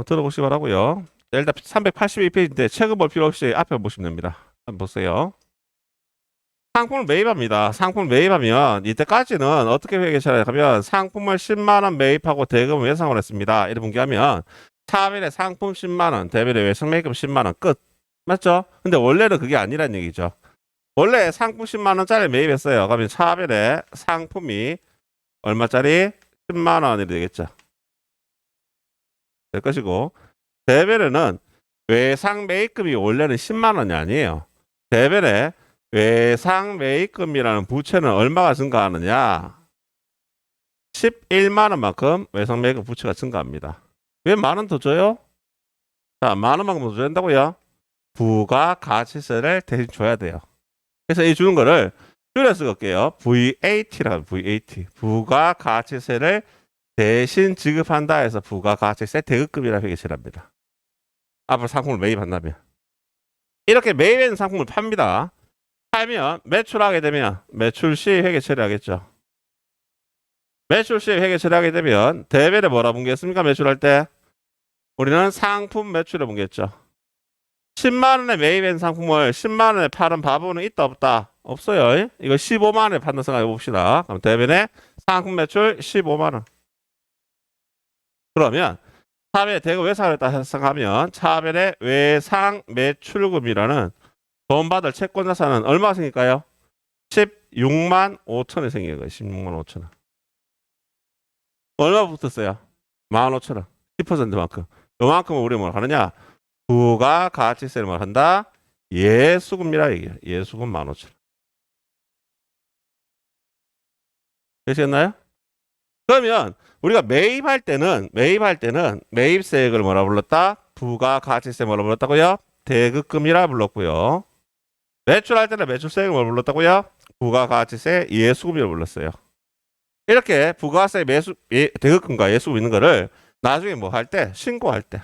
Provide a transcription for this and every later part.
들어보시기 바라고요. 일단 382페이지인데 책은 볼 필요 없이 앞에 보시면 됩니다. 한번 보세요. 상품을 매입합니다. 상품을 매입하면 이때까지는 어떻게 회계처리를 하면 상품을 10만원 매입하고 대금을 예상을 했습니다. 이렇게 분기하면 차별의 상품 10만원, 대별의 외상 매입금 10만원 끝. 맞죠? 근데 원래는 그게 아니란 얘기죠. 원래 상품 10만원짜리 매입했어요. 그러면 차별의 상품이 얼마짜리? 10만원이 되겠죠. 될 것이고, 대별에는 외상 매입금이 원래는 10만원이 아니에요. 대별의 외상 매입금이라는 부채는 얼마가 증가하느냐? 11만원만큼 외상 매입금 부채가 증가합니다. 왜 만원 더 줘요? 자, 만원만큼 더 줘야 된다고요? 부가가치세를 대신 줘야 돼요. 그래서 이 주는 거를 줄여서 쓸게요. VAT라고 VAT. 부가가치세를 대신 지급한다 해서 부가가치세 대급금이라고 회계처리합니다. 앞으로 상품을 매입한다면. 이렇게 매입된 상품을 팝니다. 팔면 매출하게 되면 매출 시 회계 처리하겠죠. 매출 시 회계 처리하게 되면 대별에 뭐라 분기했습니까? 매출할 때 우리는 상품 매출을 분기했죠. 10만원에 매입한 상품을 10만원에 파는 바보는 있다 없다? 없어요. 이거 15만원에 판다 생각해 봅시다. 그럼 대변에 상품 매출 15만원. 그러면 차별의 대금 외상을 했다 생각하면 차별의 외상 매출금이라는 돈 받을 채권 자산은 얼마가 생길까요? 16만 5천원이 생긴 거예요. 16만 5천원. 얼마 붙었어요? 15,000원. 10%만큼. 요만큼은 우리 뭘 하느냐? 부가가치세를 뭘 한다? 예수금이라 얘기해요. 예수금 15,000원. 되시겠나요? 그러면 우리가 매입할 때는 매입세액을 뭐라 불렀다? 부가가치세 뭐라 불렀다고요? 대급금이라 불렀고요. 매출할 때는 매출세액을 뭐라 불렀다고요? 부가가치세 예수금이라 불렀어요. 이렇게 부가세 대급금과 예수금 있는 거를 나중에 뭐 할 때? 신고할 때.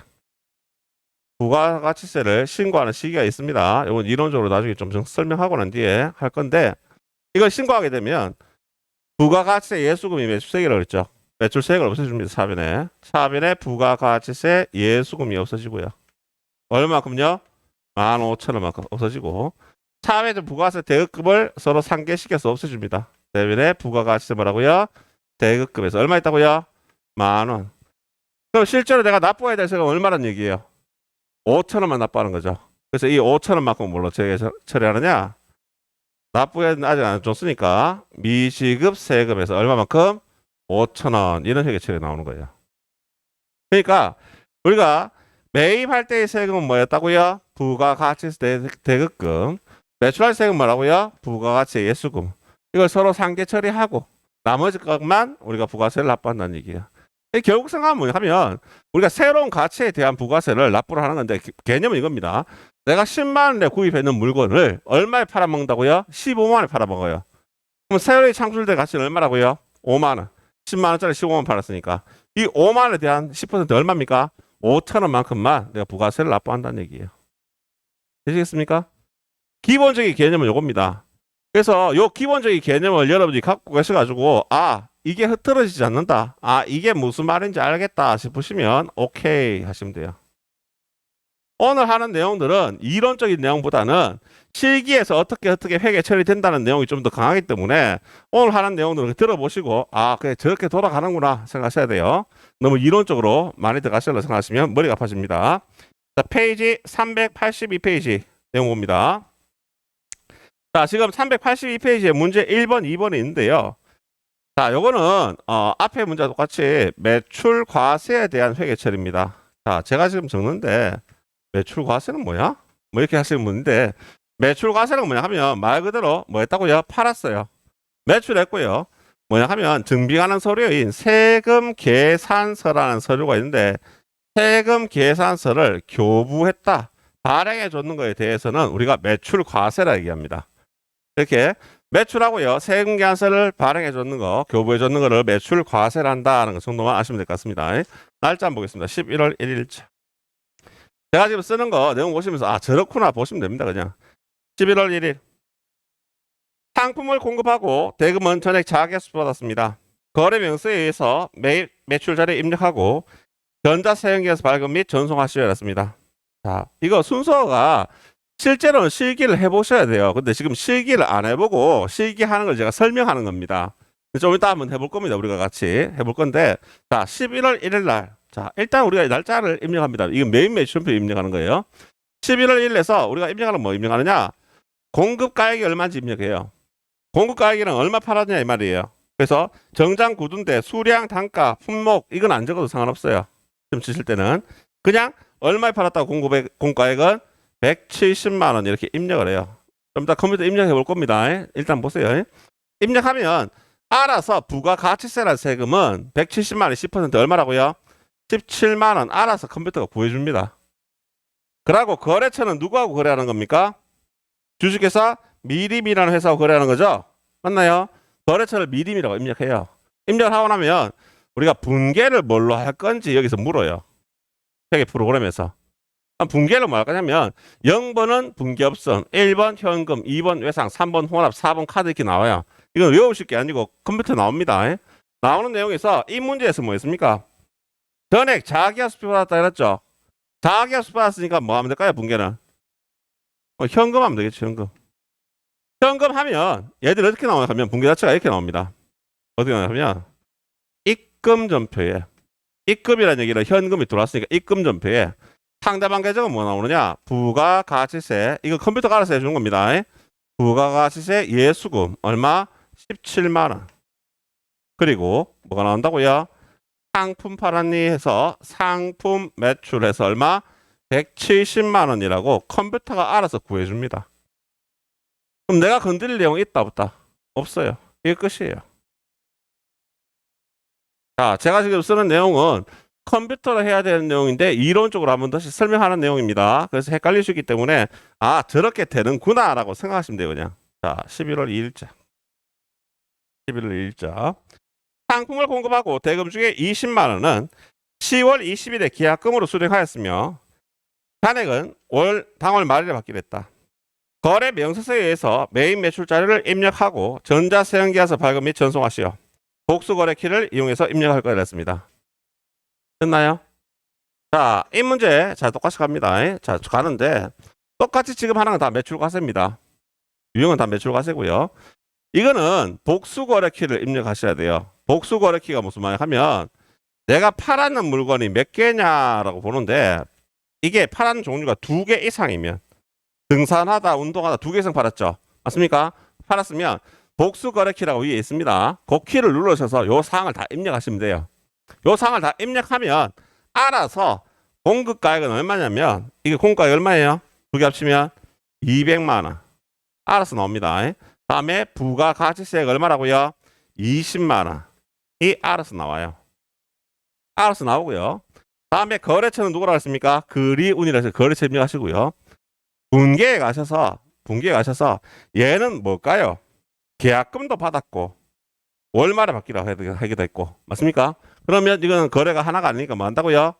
부가가치세를 신고하는 시기가 있습니다. 이건 이론적으로 나중에 좀 설명하고 난 뒤에 할 건데 이걸 신고하게 되면 부가가치세 예수금이 매출세액이라고 그랬죠. 매출세액을 없애줍니다. 차변에. 차변에 부가가치세 예수금이 없어지고요. 얼마만큼요? 15,000원만큼 없어지고 차변에 부가세 대급금을 서로 상계시켜서 없애줍니다. 대변에 부가가치세 뭐라고요? 대급금에서 얼마 있다고요? 10,000원. 그럼 실제로 내가 납부해야 될 세금 얼마란 얘기예요? 5,000원만 납부하는 거죠. 그래서 이 5,000원만큼 뭘로 처리하느냐? 납부액은 아직 안 줬으니까 미지급 세금에서 얼마만큼? 5,000원 이런 식의 처리가 나오는 거예요. 그러니까 우리가 매입할 때의 세금은 뭐였다고요? 부가가치세 대급금. 매출할 세금은 뭐라고요? 부가가치 예수금. 이걸 서로 상계 처리하고 나머지 것만 우리가 부가세를 납부한다는 얘기예요. 결국 생각하면 뭐냐 하면 우리가 새로운 가치에 대한 부가세를 납부를 하는 건데 개념은 이겁니다. 내가 10만 원에 구입했는 물건을 얼마에 팔아먹는다고요? 15만 원에 팔아먹어요. 그럼 새로이 창출된 가치는 얼마라고요? 5만 원. 10만 원짜리 15만 원 팔았으니까 이 5만 원에 대한 10% 얼마입니까? 5천 원만큼만 내가 부가세를 납부한다는 얘기예요. 되시겠습니까? 기본적인 개념은 요겁니다. 그래서 요 기본적인 개념을 여러분들이 갖고 계셔가지고 이게 흐트러지지 않는다. 이게 무슨 말인지 알겠다 싶으시면 오케이 하시면 돼요. 오늘 하는 내용들은 이론적인 내용보다는 실기에서 어떻게 회계 처리된다는 내용이 좀 더 강하기 때문에 오늘 하는 내용들을 들어보시고 그래 저렇게 돌아가는구나 생각하셔야 돼요. 너무 이론적으로 많이 들어가시려고 생각하시면 머리가 아파집니다. 자, 페이지 382페이지 내용 봅니다. 자, 지금 382페이지에 문제 1번, 2번이 있는데요. 자, 요거는 앞에 문제와 똑같이 매출 과세에 대한 회계 처리입니다. 자, 제가 지금 적는데 매출 과세는 뭐야? 뭐 이렇게 하시는 분인데 매출 과세는 뭐냐 하면 말 그대로 뭐 했다고요? 팔았어요. 매출했고요. 뭐냐 하면 증빙하는 서류인 세금 계산서라는 서류가 있는데 세금 계산서를 교부했다. 발행해 줬는 거에 대해서는 우리가 매출 과세라 얘기합니다. 이렇게 매출하고요. 세금 계산서를 발행해 줬는 거, 교부해 줬는 거를 매출 과세를 한다는 거 정도만 아시면 될 것 같습니다. 날짜 한번 보겠습니다. 11월 1일자. 제가 지금 쓰는 거 내용 보시면서 저렇구나 보시면 됩니다. 그냥 11월 1일 상품을 공급하고 대금은 전액 자계수 받았습니다. 거래 명세에 의해서 매출 자료에 입력하고 전자세형기에서 발급 및 전송하시오라 했습니다. 자, 이거 순서가 실제로는 실기를 해보셔야 돼요. 근데 지금 실기를 안 해보고 실기하는 걸 제가 설명하는 겁니다. 좀 이따 한번 해볼 겁니다. 우리가 같이 해볼 건데, 자, 11월 1일 날. 자, 일단 우리가 날짜를 입력합니다. 이거 메인 매출표 입력하는 거예요. 11월 1일에서 우리가 입력하는 뭐 입력하느냐? 공급 가격이 얼마인지 입력해요. 공급 가격이랑 얼마 팔았냐 이 말이에요. 그래서 정장 구두인데 수량, 단가, 품목 이건 안 적어도 상관없어요. 좀 치실 때는 그냥 얼마에 팔았다고 공가액은 170만 원 이렇게 입력을 해요. 좀 이따 컴퓨터 입력해 볼 겁니다. 일단 보세요. 입력하면 알아서 부가가치세라는 세금은 170만 원 10% 얼마라고요? 17만 원 알아서 컴퓨터가 구해줍니다. 그러고 거래처는 누구하고 거래하는 겁니까? 주식회사 미림이라는 회사하고 거래하는 거죠. 맞나요? 거래처를 미림이라고 입력해요. 입력을 하고 나면 우리가 분계를 뭘로 할 건지 여기서 물어요. 회계 프로그램에서. 분계를 뭐 할 거냐면 0번은 분계업선, 1번 현금, 2번 외상, 3번 혼합, 4번 카드 이렇게 나와요. 이건 외우실 게 아니고 컴퓨터 나옵니다. 나오는 내용에서 이 문제에서 뭐였습니까? 전액 자기하수표 받았다 그랬죠. 자기하수표 받았으니까 뭐 하면 될까요? 분계는 현금 하면 되겠죠. 현금 하면 얘들 어떻게 나오냐 하면 분계 자체가 이렇게 나옵니다. 어떻게 나오냐면 입금전표에 입금이라는 얘기는 현금이 들어왔으니까 입금전표에 상대방 계정은 뭐 나오느냐? 부가가치세. 이거 컴퓨터가 알아서 해주는 겁니다. 부가가치세 예수금 얼마? 17만 원. 그리고 뭐가 나온다고요? 상품 팔았니 해서 상품 매출해서 얼마? 170만 원이라고 컴퓨터가 알아서 구해줍니다. 그럼 내가 건드릴 내용이 있다 없다? 없어요. 이게 끝이에요. 자, 제가 지금 쓰는 내용은 컴퓨터로 해야 되는 내용인데 이론적으로 한번 다시 설명하는 내용입니다. 그래서 헷갈릴 수 있기 때문에 아 저렇게 되는구나 라고 생각하시면 돼요. 그냥 자 11월 2일자 11월 2일자 상품을 공급하고 대금 중에 20만 원은 10월 20일에 계약금으로 수령하였으며 잔액은 당월 말일에 받기로 했다. 거래 명세서에 의해서 메인 매출 자료를 입력하고 전자세형기에서 발급 및 전송하시오. 복수거래 키를 이용해서 입력할 거라 했습니다. 됐나요? 자, 이 문제 자 똑같이 갑니다. 자, 가는데 똑같이 지금 하는 건 다 매출과세입니다. 유형은 다 매출과세고요. 이거는 복수거래 키를 입력하셔야 돼요. 복수거래 키가 무슨 말이냐 하면 내가 팔았는 물건이 몇 개냐라고 보는데 이게 팔았는 종류가 2개 이상이면 등산하다, 운동하다 2개 이상 팔았죠. 맞습니까? 팔았으면 복수거래 키라고 위에 있습니다. 그 키를 누르셔서 요 사항을 다 입력하시면 돼요. 요 사항을 다 입력하면 알아서 공급가액은 얼마냐면 이게 공급가액 얼마예요? 두 개 합치면 200만 원 알아서 나옵니다. 다음에 부가가치세가 얼마라고요? 20만 원이 알아서 나와요. 알아서 나오고요. 다음에 거래처는 누구라고 했습니까? 그리운이라 해서 거래처 입력하시고요. 분계에 가셔서 얘는 뭘까요? 계약금도 받았고 월말에 받기로 하기도 했고 맞습니까? 그러면 이거는 거래가 하나가 아니니까 뭐 한다고요?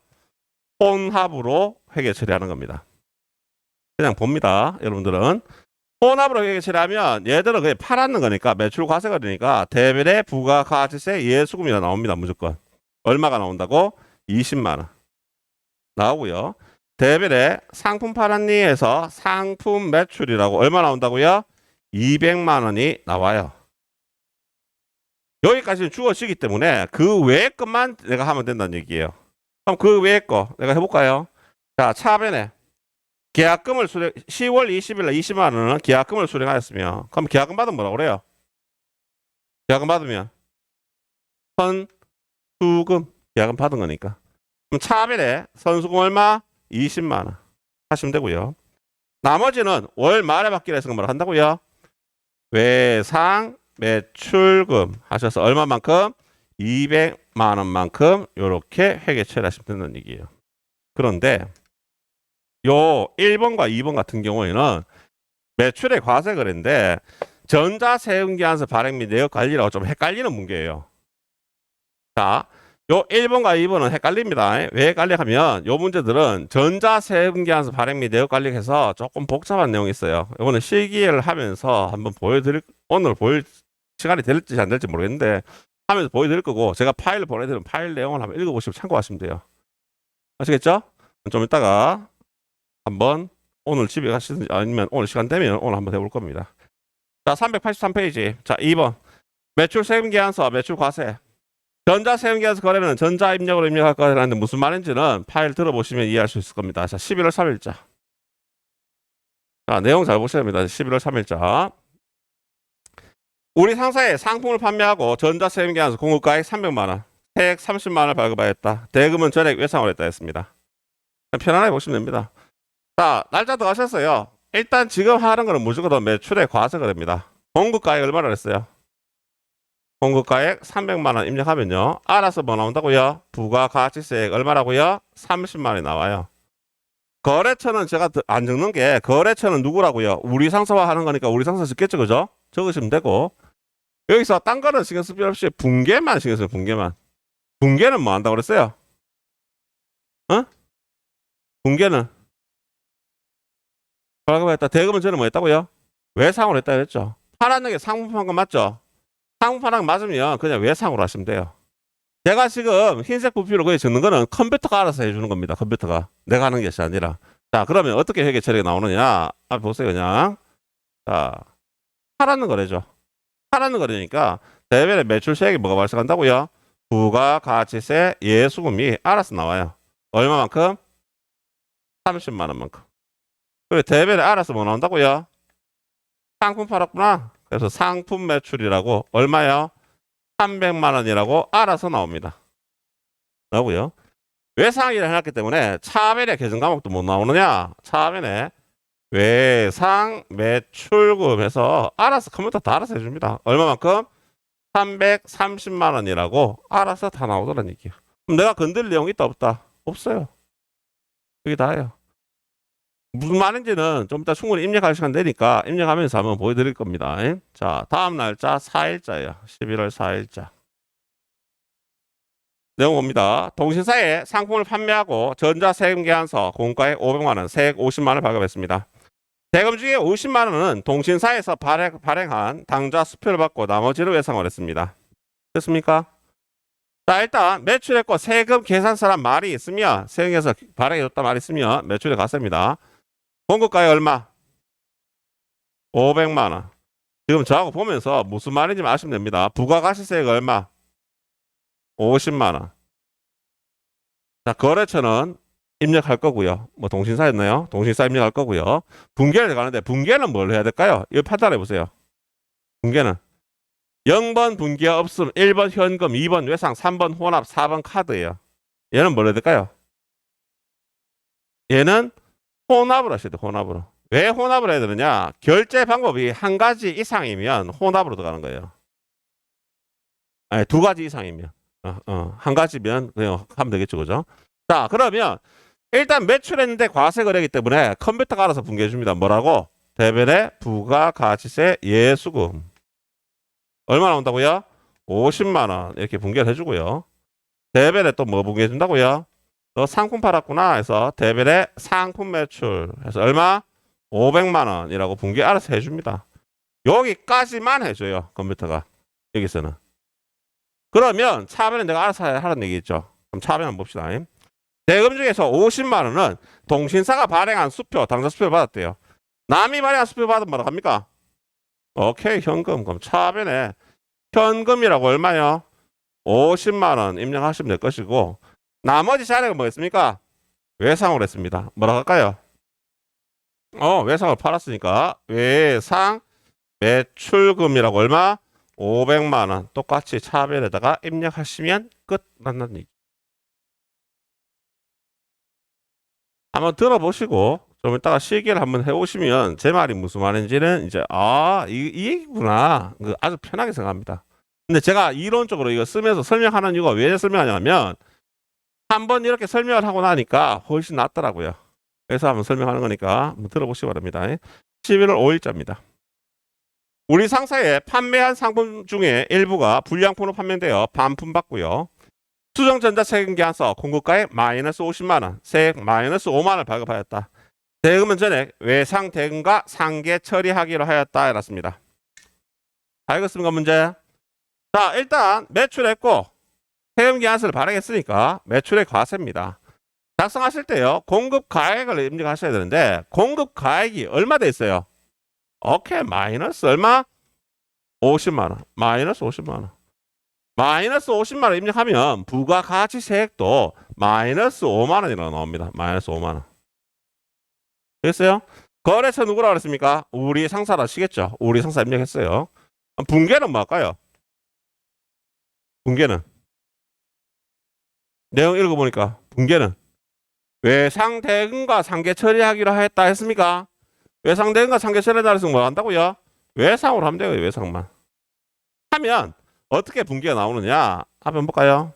혼합으로 회계 처리하는 겁니다. 그냥 봅니다. 여러분들은 혼합으로 회계 처리하면 얘들은 그냥 팔았는 거니까 매출 과세가 되니까 대별의 부가가치세 예수금이 나옵니다. 무조건 얼마가 나온다고? 20만 원 나오고요. 대별의 상품 팔았니 해서 상품 매출이라고 얼마 나온다고요? 200만 원이 나와요. 여기까지는 주어지기 때문에 그 외의 것만 내가 하면 된다는 얘기예요. 그럼 그 외의 거 내가 해볼까요? 자, 차변에 계약금을 10월 20일 날 20만 원은 계약금을 수령하였으며 그럼 계약금 받으면 뭐라고 그래요? 계약금 받으면 선수금 계약금 받은 거니까 그럼 차변에 선수금 얼마? 20만 원 하시면 되고요. 나머지는 월 말에 받기로 해서 뭐라 한다고요? 외상 매출금 하셔서 얼마만큼? 200만 원만큼 이렇게 회계 처리하시면 된다는 얘기예요. 그런데 요 1번과 2번 같은 경우에는 매출의 과세 거래인데 전자세금기한서 발행 및 내역 관리라고 좀 헷갈리는 문제예요. 자, 요 1번과 2번은 헷갈립니다. 왜 헷갈려 하면 요 문제들은 전자세금기한서 발행 및 내역 관리해서 조금 복잡한 내용이 있어요. 이거는 실기를 하면서 한번 오늘 보일 시간이 될지 안 될지 모르겠는데 하면서 보여드릴 거고 제가 파일을 보내드리면 파일 내용을 한번 읽어보시면 참고하시면 돼요. 아시겠죠? 좀 이따가 한번 오늘 집에 가시든지 아니면 오늘 시간 되면 오늘 한번 해볼 겁니다. 자, 383페이지. 자, 2번. 매출 세금 계산서, 매출 과세. 전자 세금 계산서 거래는 전자 입력으로 입력할 거라는데 무슨 말인지는 파일 들어보시면 이해할 수 있을 겁니다. 자, 11월 3일자. 자, 내용 잘 보셔야 됩니다. 11월 3일자. 우리 상사에 상품을 판매하고 전자 세금 계산서 공급가액 300만 원, 세액 30만 원을 발급하였다. 대금은 전액 외상을 했다 했습니다. 편안하게 보시면 됩니다. 자, 날짜 들어가셨어요. 일단 지금 하는 거는 무조건 매출의 과세거래입니다. 공급가액 얼마나 했어요? 공급가액 300만 원 입력하면요. 알아서 뭐 나온다고요? 부가가치세액 얼마라고요? 30만 원이 나와요. 거래처는 제가 안 적는 게 거래처는 누구라고요? 우리 상사와 하는 거니까 우리 상사 적겠죠, 그죠? 적으시면 되고 여기서 딴 거는 신경 쓸 필요 없이 분계만 신경 써요. 분계만. 분계는 뭐 한다고 그랬어요? 어? 분계는 발급했다. 대금은 저는 뭐 했다고요? 외상으로 했다 그랬죠. 파란 게 상품 판 거 맞죠? 상품 파는 거 맞으면 그냥 외상으로 하시면 돼요. 제가 지금 흰색 부피로 거기 적는 거는 컴퓨터가 알아서 해주는 겁니다. 컴퓨터가. 내가 하는 것이 아니라. 자, 그러면 어떻게 회계 처리가 나오느냐? 보세요, 그냥. 자, 파라는 거래죠. 파라는 거래니까 대별의 매출 세액이 뭐가 발생한다고요? 부가가치세 예수금이 알아서 나와요. 얼마만큼? 30만 원만큼. 그리고 대별에 알아서 뭐 나온다고요? 상품 팔았구나. 그래서 상품 매출이라고 얼마요? 300만 원이라고 알아서 나옵니다. 나오고요. 외상이라 해놨기 때문에 차변의 계정 과목도 못 나오느냐? 차변에 외상 매출금에서 알아서 컴퓨터 다 알아서 해줍니다. 얼마만큼? 330만 원이라고 알아서 다 나오더란 얘기야. 그럼 내가 건들 내용 있다 없다? 없어요. 여기 다예요. 무슨 말인지는 좀 이따 충분히 입력할 시간 되니까 입력하면서 한번 보여드릴 겁니다. 자, 다음 날짜 4일자예요. 11월 4일자. 내용 봅니다. 동신사에 상품을 판매하고 전자세금 계산서 공가액 500만 원, 세액 50만 원을 발급했습니다. 대금 중에 50만 원은 동신사에서 발행한 당좌 수표를 받고 나머지를 외상을 했습니다. 됐습니까? 자, 일단 매출액과 세금 계산서란 말이 있으면 세금에서 발행해줬다 말이 있으면 매출액 과세입니다. 공급가액 얼마? 500만 원. 지금 저하고 보면서 무슨 말인지 아시면 됩니다. 부가가치세액 얼마? 50만 원. 자, 거래처는 입력할 거고요. 뭐 동신사였나요? 동신사 입력할 거고요. 분계를 들어가는데 분계는 뭘 해야 될까요? 이거 판단해 보세요. 분계는 0번 분계 없음, 1번 현금, 2번 외상, 3번 혼합, 4번 카드예요. 얘는 뭘 해야 될까요? 얘는 혼합을 하셔야 돼요. 혼합으로. 왜 혼합을 해야 되느냐? 결제 방법이 한 가지 이상이면 혼합으로 들어가는 거예요. 아니, 두 가지 이상이면. 한 가지면 그냥 하면 되겠죠. 그죠? 자, 그러면 일단 매출했는데 과세 거래이기 때문에 컴퓨터가 알아서 분개해 줍니다. 뭐라고? 대별의 부가가치세 예수금. 얼마 나온다고요? 50만 원 이렇게 분개를 해주고요. 대별에 또 뭐 분개해 준다고요? 너 상품 팔았구나 해서 대별의 상품 매출 해서 얼마? 500만 원이라고 분개 알아서 해줍니다. 여기까지만 해줘요. 컴퓨터가. 여기서는. 그러면 차변은 내가 알아서 하라는 얘기겠죠. 그럼 차변 한번 봅시다. 대금 중에서 50만 원은 동신사가 발행한 수표, 당좌 수표를 받았대요. 남이 발행한 수표 받으면 뭐라고 합니까? 오케이, 현금. 그럼 차변에 현금이라고 얼마요? 50만 원 입력하시면 될 것이고 나머지 자료가 뭐였습니까? 외상을 했습니다. 뭐라고 할까요? 외상을 팔았으니까 외상 매출금이라고 얼마? 500만 원 똑같이 차별에다가 입력하시면 끝난다는 얘기. 한번 들어보시고 좀 이따가 실기를 한번 해오시면 제 말이 무슨 말인지는 이제 이 얘기구나. 아주 편하게 생각합니다. 근데 제가 이론적으로 이거 쓰면서 설명하는 이유가 왜 설명하냐면 한번 이렇게 설명을 하고 나니까 훨씬 낫더라고요. 그래서 한번 설명하는 거니까 한번 들어보시기 바랍니다. 11월 5일자입니다. 우리 상사에 판매한 상품 중에 일부가 불량품으로 판매되어 반품받고요. 수정전자세금계산서 공급가액 마이너스 50만 원, 세액 마이너스 5만 원을 발급하였다. 대금은 전액 외상 대금과 상계 처리하기로 하였다 해놨습니다. 알겠습니까 문제? 자, 일단 매출했고 세금계산서를 발행했으니까 매출의 과세입니다. 작성하실 때요. 공급 가액을 입력하셔야 되는데 공급 가액이 얼마 돼 있어요? 오케이. 마이너스 얼마? 50만 원. 마이너스 50만 원. 마이너스 50만 원 입력하면 부가가치세액도 마이너스 5만 원이라고 나옵니다. 마이너스 5만 원. 됐어요? 거래처 누구라고 그랬습니까? 우리 상사라 아시겠죠? 우리 상사 입력했어요. 분계는 뭐 할까요? 분계는 내용 읽어보니까 분계는 외상대금과 상계 처리하기로 했다 했습니까? 외상대금과 상계 처리하다 해서 뭐 한다고요? 외상으로 하면 돼요. 외상만 하면 어떻게 분계가 나오느냐 한번 볼까요?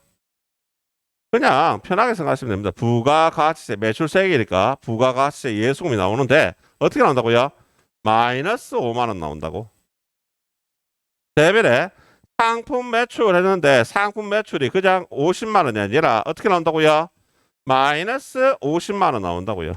그냥 편하게 생각하시면 됩니다. 부가가치세 매출세액이니까 부가가치세 예수금이 나오는데 어떻게 나온다고요? 마이너스 5만 원 나온다고. 대변에 상품 매출을 했는데 상품 매출이 그냥 50만 원이 아니라 어떻게 나온다고요? 마이너스 50만 원 나온다고요.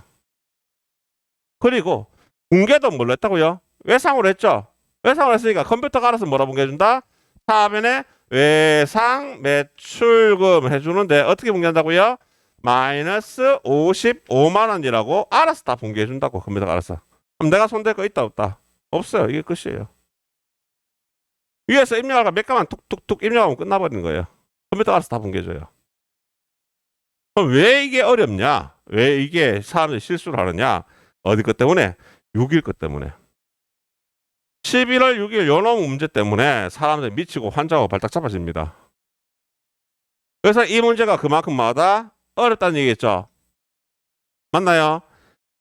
그리고 분계도 뭘로 했다고요? 외상으로 했죠? 외상으로 했으니까 컴퓨터가 알아서 뭐라 분계해준다? 하변에 외상 매출금 해주는데 어떻게 분계한다고요? 마이너스 55만 원이라고 알아서 다 분계해준다고 컴퓨터가 알아서. 그럼 내가 손댈 거 있다 없다? 없어요. 이게 끝이에요. 위에서 입력하고 몇 가만 툭툭툭 입력하면 끝나버리는 거예요. 컴퓨터가 알아서 다 분계해줘요. 그럼 왜 이게 어렵냐? 왜 이게 사람들이 실수를 하느냐? 어디 것 때문에? 6일 것 때문에. 11월 6일 요놈 문제 때문에 사람들이 미치고 환장하고 발딱 잡아집니다. 그래서 이 문제가 그만큼 뭐다? 어렵다는 얘기겠죠? 맞나요?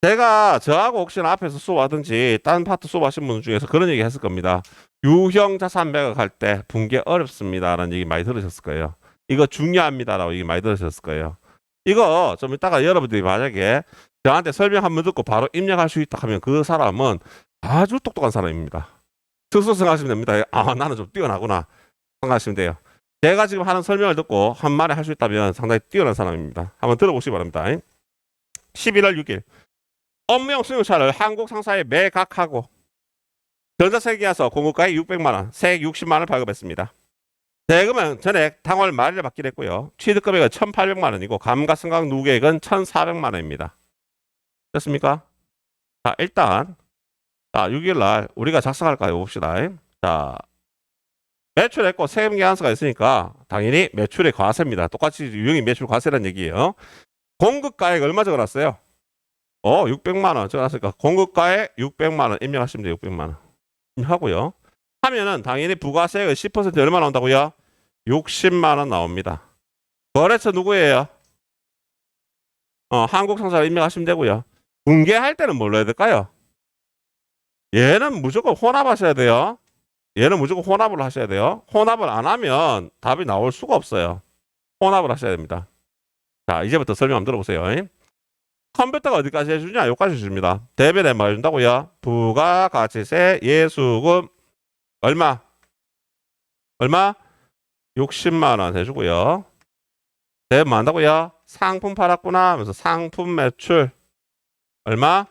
제가 저하고 혹시나 앞에서 수업하든지 다른 파트 수업하신 분 중에서 그런 얘기 했을 겁니다. 유형 자산 매각할 때 분계 어렵습니다. 라는 얘기 많이 들으셨을 거예요. 이거 중요합니다라고 얘기 많이 들으셨을 거예요. 이거 좀 이따가 여러분들이 만약에 저한테 설명 한번 듣고 바로 입력할 수 있다 하면 그 사람은 아주 똑똑한 사람입니다. 스스로 생각하시면 됩니다. 아, 나는 좀 뛰어나구나 생각하시면 돼요. 제가 지금 하는 설명을 듣고 한마디 할 수 있다면 상당히 뛰어난 사람입니다. 한번 들어보시기 바랍니다. 11월 6일 업무용 승용차를 한국 상사에 매각하고 전자세계에서 공급가액 600만 원, 세액 60만 원을 발급했습니다. 대금은 전액 당월 말일에 받기로 했고요. 취득금액은 1,800만 원이고 감가상각 누계액은 1,400만 원입니다. 됐습니까? 자, 일단 6일 날 우리가 작성할까요? 봅시다. 자, 매출했고 세금 계산서가 있으니까 당연히 매출의 과세입니다. 똑같이 유형이 매출 과세라는 얘기예요. 공급가액 얼마 적어놨어요? 600만 원 적어놨으니까 공급가액 600만 원 입력하시면 돼요. 600만 원 입력하고요. 하면은 당연히 부가세액은 10% 얼마 나온다고요? 60만 원 나옵니다. 거래처 누구예요? 한국상사를 입력하시면 되고요. 분계할 때는 뭘로 해야 될까요? 얘는 무조건 혼합하셔야 돼요. 얘는 무조건 혼합을 하셔야 돼요. 혼합을 안 하면 답이 나올 수가 없어요. 혼합을 하셔야 됩니다. 자, 이제부터 설명 한번 들어보세요. 컴퓨터가 어디까지 해주냐? 여기까지 해줍니다. 대변에 뭐 해준다고요? 부가가치세 예수금 얼마? 60만 원 해주고요. 대변 뭐 한다고요? 상품 팔았구나 하면서 상품 매출 얼마?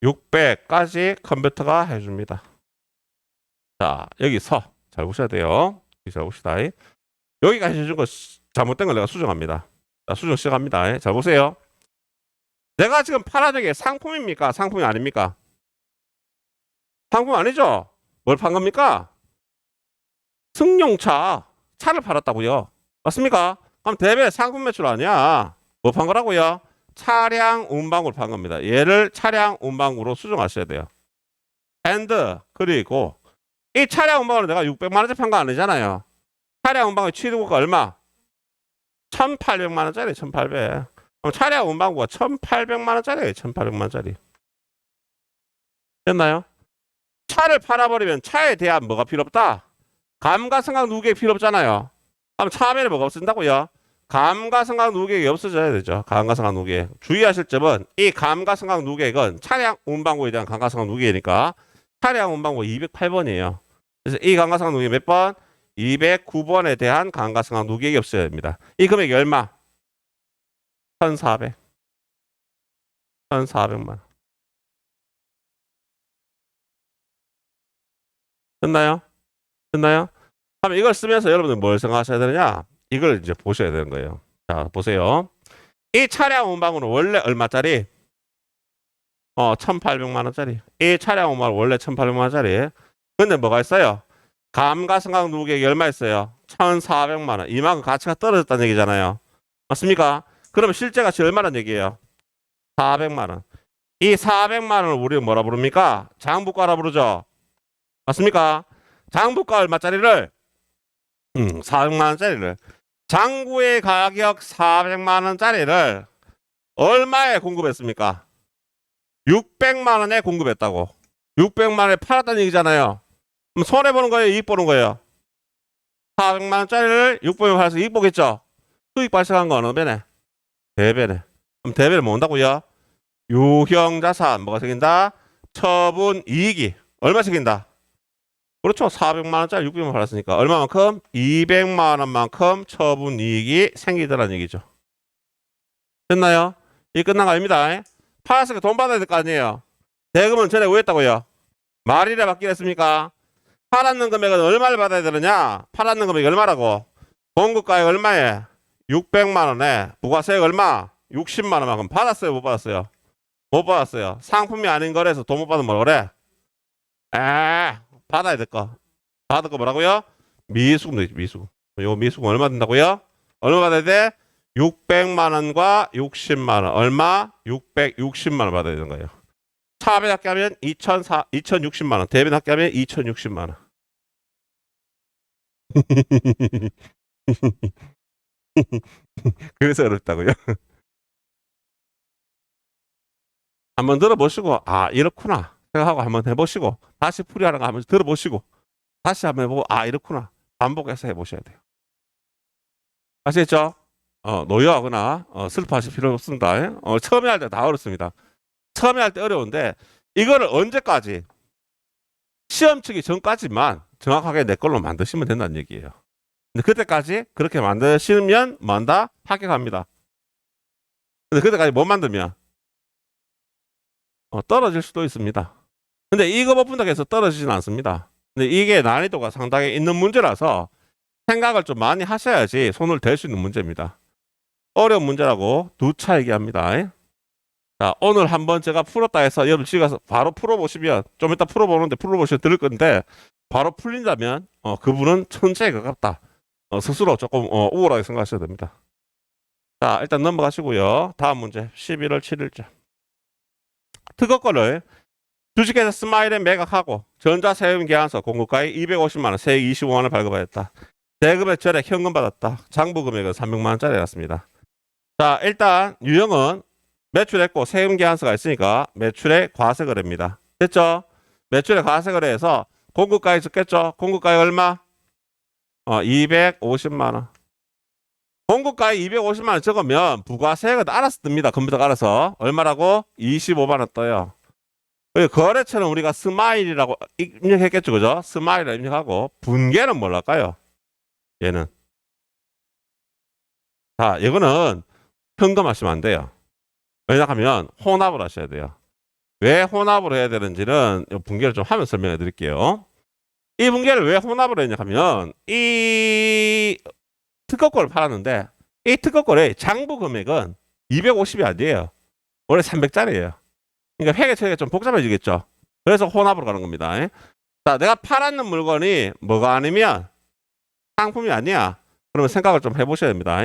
600까지 컴퓨터가 해줍니다. 자, 여기서 잘 보셔야 돼요. 잘 봅시다. 여기까지 해준 거 잘못된 걸 내가 수정합니다. 자, 수정 시작합니다. 잘 보세요. 내가 지금 팔아야 게 상품입니까? 상품이 아닙니까? 상품 아니죠? 뭘 판 겁니까? 승용차. 차를 팔았다고요. 맞습니까? 그럼 대배 상품 매출 아니야. 뭐 판 거라고요? 차량 운반구를 판 겁니다. 얘를 차량 운반구로 수정하셔야 돼요. and 그리고 이 차량 운반구는 내가 600만 원짜리 판 거 아니잖아요. 차량 운반구 취득고가 얼마? 1,800만 원짜리 1,800. 그럼 차량 운반구가 1,800만 원짜리예요. 1,800만 원짜리. 됐나요? 차를 팔아버리면 차에 대한 뭐가 필요 없다? 감가상각 누계액 필요 없잖아요. 그럼 차면에 뭐가 없어진다고요? 감가상각 누계액이 없어져야 되죠. 감가상각 누계액. 주의하실 점은 이 감가상각 누계액은 차량 운반구에 대한 감가상각 누계액이니까 차량 운반구 208번이에요. 그래서 이 감가상각 누계액 몇 번? 209번에 대한 감가상각 누계액이 없어야 됩니다. 이 금액이 얼마? 1,400. 1,400만. 됐나요? 됐나요? 그럼 이걸 쓰면서 여러분들 뭘 생각하셔야 되느냐? 이걸 이제 보셔야 되는 거예요. 자, 보세요. 이 차량 운반은 원래 얼마짜리? 1,800만 원짜리. 이 차량 운반은 원래 1,800만 원짜리. 근데 뭐가 있어요? 감가상각 누계액이 얼마 있어요? 1,400만 원. 이만큼 가치가 떨어졌다는 얘기잖아요. 맞습니까? 그러면 실제 가치 얼마란 얘기예요? 400만 원. 이 400만 원을 우리가 뭐라 부릅니까? 장부가라 부르죠. 맞습니까? 장부가 얼마짜리를 400만 원짜리를 장부의 가격 400만 원짜리를 얼마에 공급했습니까? 600만 원에 공급했다고. 600만 원에 팔았다는 얘기잖아요. 그럼 손해 보는 거예요, 이익 보는 거예요? 400만 원짜리를 600만 원 팔아서 이익 보겠죠? 수익 발생한 건 어느 배네? 대배네. 그럼 대배를 뭐 온다고요? 유형자산 뭐가 생긴다? 처분 이익이 얼마 생긴다? 그렇죠. 400만 원짜리 600만 원 팔았으니까 얼마만큼? 200만 원만큼 처분 이익이 생기더라는 얘기죠. 됐나요? 이 끝난 거 아닙니다. 팔았으니까 돈 받아야 될 거 아니에요. 대금은 전에 왜 했다고요? 말이라 받기로 했습니까? 팔았는 금액은 얼마를 받아야 되느냐? 팔았는 금액이 얼마라고? 공급가액 얼마에? 600만 원에 부가세액 얼마? 60만 원만큼 받았어요? 못 받았어요? 못 받았어요. 상품이 아닌 거래서 돈 못 받으면 뭐라 그래? 받아야 될 거. 받을 거 뭐라고요? 미수금 되겠지, 미수금. 요 미수금 얼마 든다고요? 얼마 받아야 돼? 600만 원과 60만 원. 얼마? 660만 원 받아야 되는 거예요. 차압에 합계 하면 2060만 원. 대변 합계 하면 2060만 원. 그래서 어렵다고요? 한번 들어보시고, 이렇구나. 생각하고 한번 해보시고, 다시 풀이하는 거 하면서 들어보시고, 다시 한번 해보고, 이렇구나. 반복해서 해보셔야 돼요. 아시겠죠? 노여하거나, 슬퍼하실 필요 없습니다. 처음에 할 때 다 어렵습니다. 처음에 할 때 어려운데, 이거를 언제까지? 시험 치기 전까지만 정확하게 내 걸로 만드시면 된다는 얘기예요. 근데 그때까지 그렇게 만드시면 뭔다? 합격합니다. 근데 그때까지 못 만들면 떨어질 수도 있습니다. 근데 이거 못 푼다고 해서 떨어지진 않습니다. 근데 이게 난이도가 상당히 있는 문제라서 생각을 좀 많이 하셔야지 손을 댈 수 있는 문제입니다. 어려운 문제라고 누차 얘기합니다. 자, 오늘 한번 제가 풀었다 해서 여러분 집에 가서 바로 풀어보시면 좀 이따 풀어보는데 풀어보시면 들을 건데 바로 풀린다면 그분은 천재에 가깝다. 스스로 조금 우월하게 생각하셔야 됩니다. 자, 일단 넘어가시고요. 다음 문제 11월 7일자. 특허권을 주식회사 스마일에 매각하고 전자세금계약서 공급가액 250만원, 세액 25만원 발급하였다. 대금의 절액 현금 받았다. 장부금액은 300만원짜리였습니다. 자, 일단 유형은 매출했고 세금계약서가 있으니까 매출의 과세거래입니다. 됐죠? 매출의 과세거래에서 공급가액 적겠죠? 공급가액 얼마? 250만원. 공급가액 250만원 적으면 부가세액은 알아서 뜹니다. 컴퓨터가 알아서. 얼마라고? 25만원 떠요. 거래처는 우리가 스마일이라고 입력했겠죠. 그죠? 스마일을 입력하고 분계는 뭘까요? 얘는. 자, 이거는 현금하시면 안 돼요. 왜냐하면 혼합을 하셔야 돼요. 왜 혼합을 해야 되는지는 분계를 좀 하면 설명해 드릴게요. 이 분계를 왜 혼합을 했냐 하면 이 특허권을 팔았는데 이 특허권의 장부 금액은 250이 아니에요. 원래 300짜리예요. 그러니까 회계 처리가 좀 복잡해지겠죠. 그래서 혼합으로 가는 겁니다. 자, 내가 팔았는 물건이 뭐가 아니면 상품이 아니야. 그러면 생각을 좀 해보셔야 됩니다.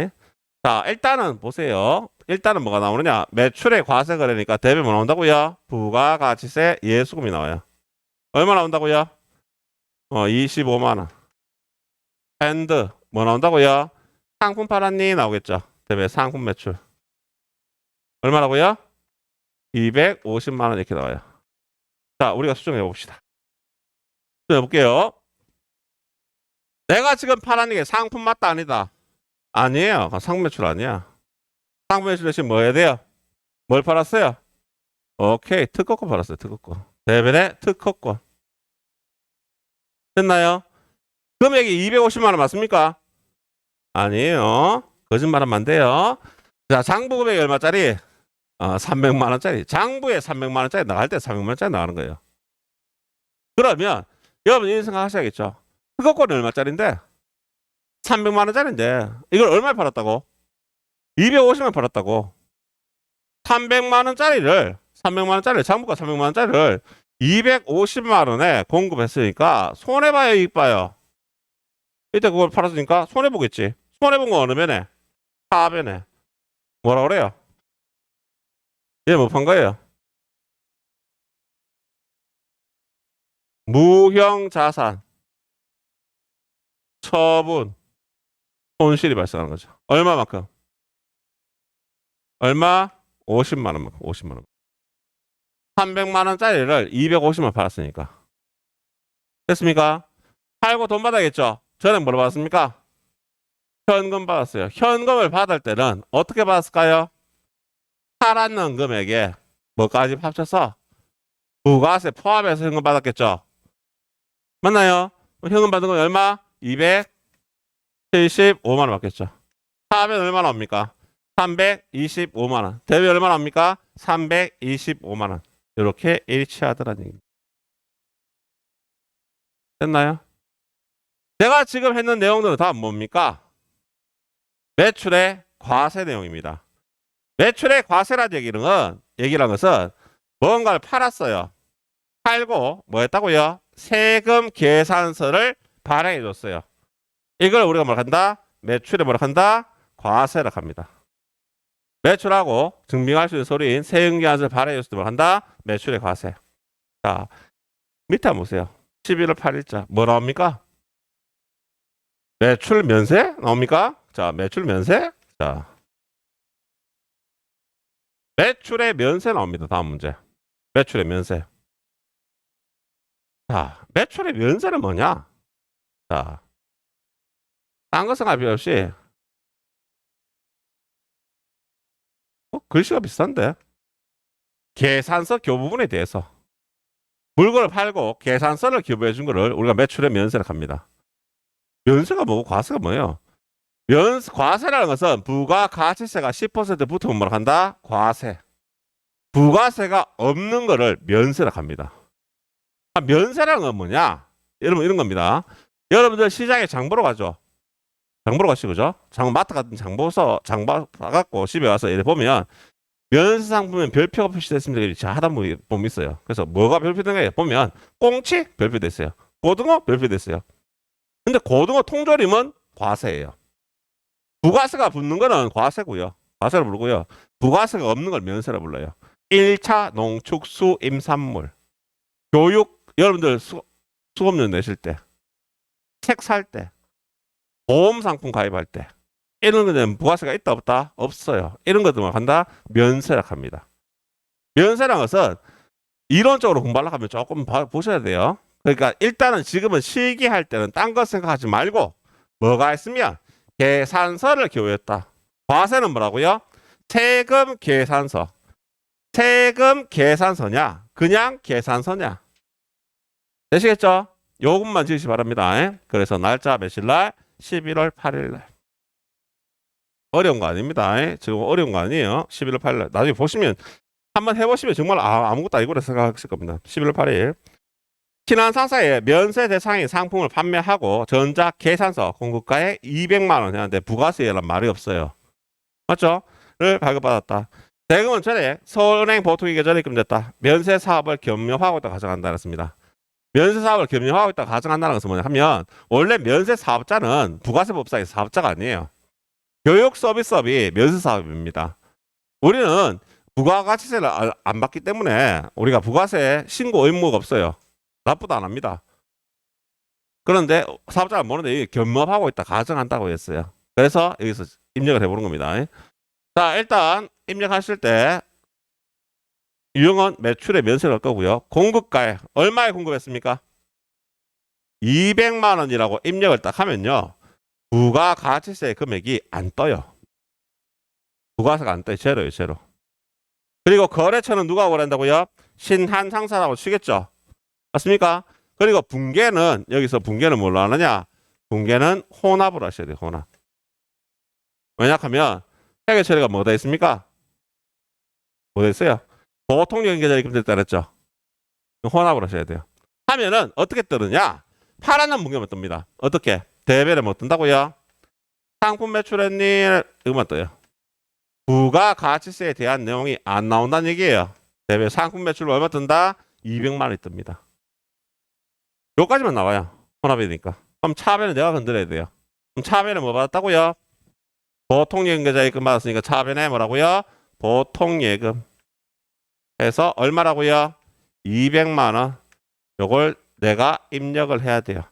자, 일단은 보세요. 일단은 뭐가 나오느냐? 매출의 과세거래니까 대비 뭐 나온다고요? 부가가치세 예수금이 나와요. 얼마 나온다고요? 25만원. 밴드 뭐 나온다고요? 상품 팔았니? 나오겠죠. 대비 상품 매출. 얼마라고요? 250만원 이렇게 나와요. 자, 우리가 수정해 봅시다. 수정해 볼게요. 내가 지금 팔았는 게 상품 맞다 아니다? 아니에요. 상품 매출 아니야. 상품 매출 대신 뭐 해야 돼요? 뭘 팔았어요? 오케이. 특허권 팔았어요. 특허권. 대변의 특허권. 됐나요? 금액이 250만원 맞습니까? 아니에요. 거짓말하면 안 돼요. 자, 장부 금액이 얼마짜리? 300만원짜리. 장부에 300만원짜리 나갈 때 300만원짜리 나가는 거예요. 그러면 여러분 이런 생각 하셔야겠죠. 특허권이 얼마짜리인데? 300만원짜리인데 이걸 얼마에 팔았다고? 250만 팔았다고. 300만 원짜리를 장부가 300만 원짜리를 250만 원에 공급했으니까 손해 봐요, 이익 봐요. 이때 그걸 팔았으니까 손해 보겠지. 손해 본 거 어느 면에? 하변에. 뭐라 그래요? 얘 뭐 판 거예요? 무형 자산 처분 손실이 발생하는 거죠. 얼마만큼? 얼마? 50만 원만큼. 50만 원. 300만 원짜리를 250만 팔았으니까. 됐습니까? 팔고 돈 받아야겠죠? 전에 뭐로 받았습니까? 현금 받았어요. 현금을 받을 때는 어떻게 받았을까요? 팔았는 금액에 뭐까지 합쳐서 부가세 포함해서 현금 받았겠죠? 맞나요? 현금 받은 건 얼마? 275만 원 받겠죠. 하면 얼마 나옵니까? 325만 원. 대비 얼마 나옵니까? 325만 원. 이렇게 일치하더라는 얘기입니다. 됐나요? 제가 지금 했는 내용들은 다 뭡니까? 매출의 과세 내용입니다. 매출의 과세라는 얘기란 것은 뭔가를 팔았어요. 팔고 뭐 했다고요? 세금 계산서를 발행해 줬어요. 이걸 우리가 뭐라 한다? 매출에 뭐라 한다? 과세라 합니다. 매출하고 증빙할 수 있는 서류인 세금 계산서를 발행해 줬을 때 뭐라 한다? 매출의 과세. 자, 밑에 한번 보세요. 11월 8일자 뭐 나옵니까? 매출 면세 나옵니까? 자, 매출 면세. 자, 매출의 면세 나옵니다. 다음 문제. 매출의 면세. 자, 매출의 면세는 뭐냐? 자, 딴 것은 할 필요 없이 글씨가 비슷한데 계산서 교부분에 대해서 물건을 팔고 계산서를 교부해 준 거를 우리가 매출의 면세라고 합니다. 면세가 뭐고 과세가 뭐예요? 과세라는 것은 부가가치세가 10% 붙으면 뭐라 한다? 과세. 부가세가 없는 거를 면세라고 합니다. 면세라는 건 뭐냐? 여러분 이런 겁니다. 여러분들 시장에 장 보러 가죠. 장 보러 가시고 그죠? 마트 같은 장 봐갖고 집에 와서 이렇게 보면 면세 상품은 별표가 표시됐습니다. 이렇게 하다 보면 있어요. 그래서 뭐가 별표된가 보면 꽁치 별표돼 있어요. 고등어 별표돼 있어요. 근데 고등어 통조림은 과세예요. 부가세가 붙는 거는 과세고요. 과세를 부르고요. 부가세가 없는 걸 면세라 불러요. 1차 농축수 임산물 교육 여러분들 수업료 내실 때 책 살 때 보험 상품 가입할 때 이런 거는 부가세가 있다 없다? 없어요. 이런 것들만 한다? 면세라 합니다. 면세라는 것은 이론적으로 공부하려고 하면 조금 보셔야 돼요. 그러니까 일단은 지금은 실기할 때는 딴 거 생각하지 말고 뭐가 있으면 계산서를 교부했다. 과세는 뭐라고요? 세금 계산서. 세금 계산서냐? 그냥 계산서냐? 되시겠죠? 요것만 지으시 바랍니다. 그래서 날짜 며칠날? 11월 8일날. 어려운 거 아닙니다. 지금 어려운 거 아니에요. 11월 8일날. 나중에 보시면 한번 해보시면 정말 아무것도 아니구나 생각하실 겁니다. 11월 8일. 신한 상사에 면세 대상인 상품을 판매하고 전자 계산서 공급가에 200만 원 하는데 부가세라는 말이 없어요. 맞죠? 를 발급받았다. 대금은 전에 서울은행 보통이기 전에 입금됐다. 면세 사업을 겸용하고 있다 가정한다 했습니다. 면세 사업을 겸용하고 있다 가정한다는 것은 뭐냐 하면 원래 면세 사업자는 부가세법상의 사업자가 아니에요. 교육 서비스업이 면세 사업입니다. 우리는 부가가치세를 안 받기 때문에 우리가 부가세 신고 의무가 없어요. 납부도 안 합니다. 그런데 사업자가 모르는데 겸업하고 있다 가정한다고 했어요. 그래서 여기서 입력을 해보는 겁니다. 자, 일단 입력하실 때 유형은 매출의 면세를 할 거고요. 공급가에 얼마에 공급했습니까? 200만 원이라고 입력을 딱 하면요. 부가가치세 금액이 안 떠요. 부가세가 안 떠요. 제로예요. 제로. 그리고 거래처는 누가 거래한다고요? 신한 상사라고 치겠죠. 맞습니까? 그리고 분계는 여기서 분계는 뭘로 하느냐? 분계는 혼합으로 하셔야 돼요. 혼합. 왜냐하면 회계 처리가 뭐가 있습니까? 뭐가 있어요? 보통적인 계좌 입금됐다 그랬죠. 혼합으로 하셔야 돼요. 하면은 어떻게 뜨느냐? 팔아는 분계만 뜹니다. 어떻게? 대별에 뭐 뜬다고요? 상품 매출했니? 이것만 떠요. 부가가치세에 대한 내용이 안 나온다는 얘기예요. 대외 상품 매출 얼마 뜬다? 200만 원이 뜹니다. 여기까지만 나와요. 혼합이니까. 그럼 차변은 내가 건드려야 돼요. 그럼 차변에 뭐 받았다고요? 보통예금 계좌이익금 받았으니까 차변에 뭐라고요? 보통예금 해서 얼마라고요? 200만 원. 요걸 내가 입력을 해야 돼요.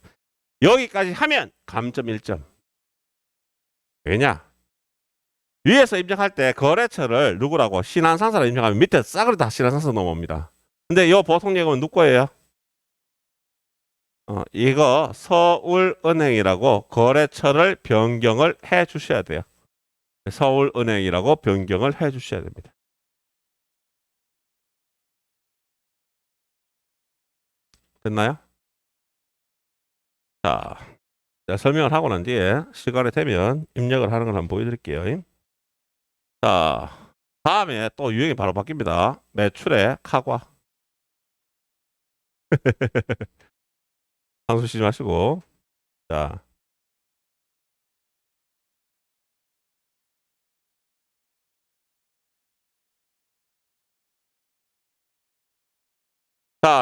여기까지 하면 감점 1점. 왜냐? 위에서 입력할 때 거래처를 누구라고? 신한상사로 입력하면 밑에 싸그리 다 신한상사 넘어옵니다. 근데 이 보통예금은 누구 거예요? 이거 서울은행이라고 거래처를 변경을 해 주셔야 돼요. 서울은행이라고 변경을 해 주셔야 됩니다. 됐나요? 자, 제가 설명을 하고 난 뒤에 시간이 되면 입력을 하는 걸 한번 보여드릴게요. 자, 다음에 또 유형이 바로 바뀝니다. 매출의 카과. 상수 쉬지 마시고. 자,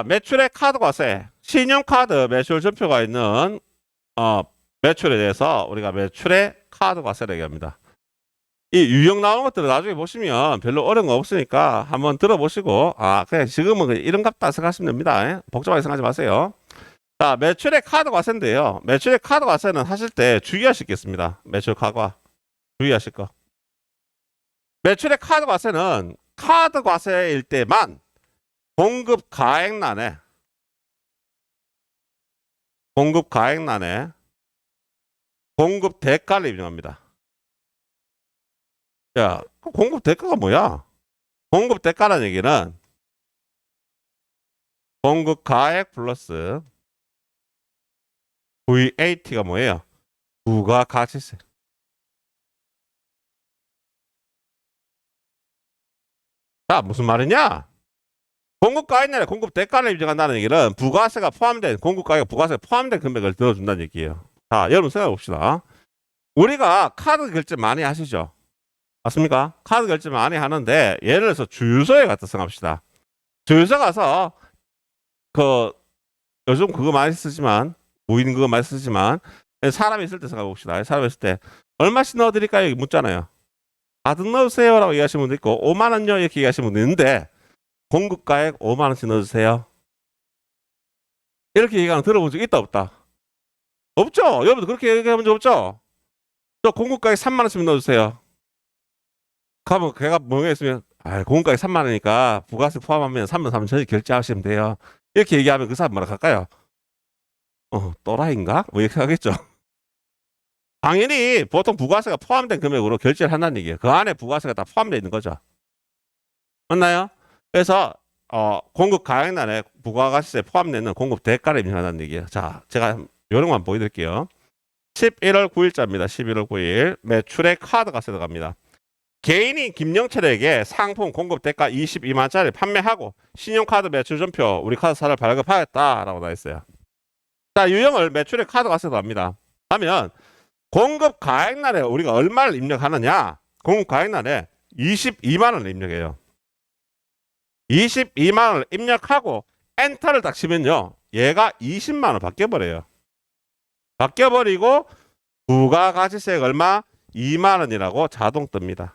매출의 카드 과세. 신용카드 매출 전표가 있는 매출에 대해서 우리가 매출의 카드 과세를 얘기합니다. 이 유형 나오는 것들을 나중에 보시면 별로 어려운 거 없으니까 한번 들어보시고, 그냥 지금은 이런 값다 생각하시면 됩니다. 복잡하게 생각하지 마세요. 자, 매출의 카드 과세인데요. 매출의 카드 과세는 하실 때 주의하실 게 있습니다. 매출 카과. 주의하실 거. 매출의 카드 과세는 카드 과세일 때만 공급 가액란에 공급 대가를 입력합니다. 야, 공급 대가가 뭐야? 공급 대가라는 얘기는 공급 가액 플러스 VAT가 뭐예요? 부가가치세. 자, 무슨 말이냐? 공급 가액란에 공급 대가를 입력한다는 얘기는 부가세가 포함된 공급 가격 부가세가 포함된 금액을 들어준다는 얘기예요. 자, 여러분 생각해 봅시다. 우리가 카드 결제 많이 하시죠? 맞습니까? 카드 결제 많이 하는데 예를 들어서 주유소에 갔다 생각합시다. 주유소 가서 그 요즘 그거 많이 쓰지만 무인 그거 많이 쓰지만 사람이 있을 때 생각해 봅시다. 사람이 있을 때 얼마씩 넣어드릴까요? 이렇게 묻잖아요. 가득 넣으세요라고 얘기하시는 분도 있고 5만 원요 이렇게 얘기하시는 분도 있는데 공급가액 5만 원씩 넣어주세요. 이렇게 얘기하는 들어본 적 있다 없다? 없죠? 여러분들 그렇게 얘기해본 적 없죠? 저 공급가액 3만 원씩 넣어주세요. 가면 걔가 멍해있으면 공급가액 3만 원이니까 부가세 포함하면 3만 3천 원 결제하시면 돼요. 이렇게 얘기하면 그 사람 뭐라 할까요? 또라이인가? 뭐 이렇게 하겠죠. 당연히 보통 부가세가 포함된 금액으로 결제를 한다는 얘기예요. 그 안에 부가세가 다 포함되어 있는 거죠. 맞나요? 그래서 공급 가액란에 부가가치세에 포함되는 공급 대가를 입력한다는 얘기예요. 자, 제가 이런 것만 보여드릴게요. 11월 9일자입니다. 11월 9일 매출의 카드가세 들어갑니다. 개인이 김영철에게 상품 공급 대가 22만짜리 판매하고 신용카드 매출 전표 우리 카드사를 발급하였다라고 나와 있어요. 자, 유형을 매출의 카드가세 들어갑니다. 하면 공급 가액란에 우리가 얼마를 입력하느냐? 공급 가액란에 22만 원을 입력해요. 22만 원을 입력하고 엔터를 딱 치면요. 얘가 20만 원 바뀌어버려요. 바뀌어버리고 부가가치세가 얼마? 2만 원이라고 자동 뜹니다.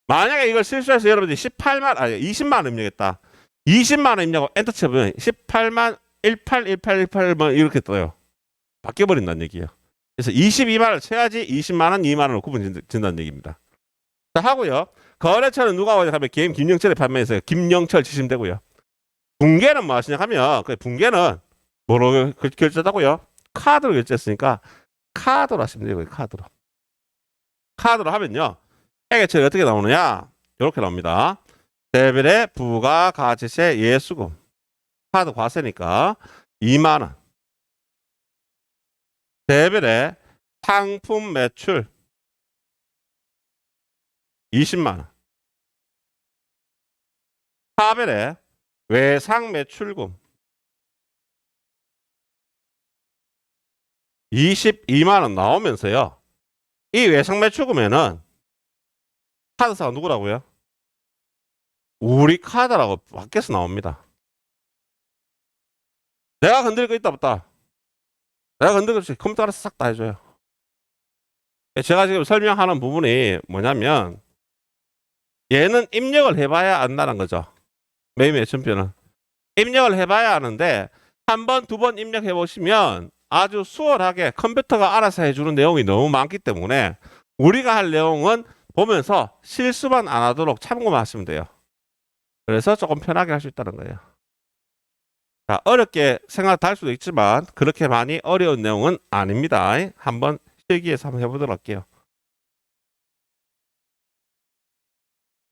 만약에 이걸 실수해서 여러분들이 20만 원 입력했다. 20만 원 입력하고 엔터 쳐보면 18만 181818 뭐 이렇게 떠요. 바뀌어버린다는 얘기예요. 그래서 22만 원을 쳐야지 20만 원, 2만 원을 구분진다는 얘기입니다. 자, 하고요. 거래처는 누가 오냐 하면 개인 김영철의 판매에서 김영철 치시면 되고요. 붕괴는 뭐 하시냐 하면 그 붕괴는 뭐로 결제하다고요? 카드로 결제했으니까 카드로 하시면 돼요. 카드로. 카드로 하면요. 회계처리 어떻게 나오느냐? 이렇게 나옵니다. 대별의 부가가치세 예수금. 카드 과세니까 2만 원. 대별의 상품 매출 20만 원. 차별의 외상 매출금 22만 원 나오면서요. 이 외상 매출금에는 카드사가 누구라고요? 우리 카드라고 밖에서 나옵니다. 내가 건드릴 거 있다 없다? 내가 건드릴 거 컴퓨터 알아서 싹 다 해줘요. 제가 지금 설명하는 부분이 뭐냐면 얘는 입력을 해봐야 안다는 거죠. 매매춘표는 입력을 해봐야 하는데 한 번, 두 번 입력해 보시면 아주 수월하게 컴퓨터가 알아서 해주는 내용이 너무 많기 때문에 우리가 할 내용은 보면서 실수만 안 하도록 참고만 하시면 돼요. 그래서 조금 편하게 할 수 있다는 거예요. 자, 어렵게 생각할 수도 있지만 그렇게 많이 어려운 내용은 아닙니다. 한번 실기해서 한번 해보도록 할게요.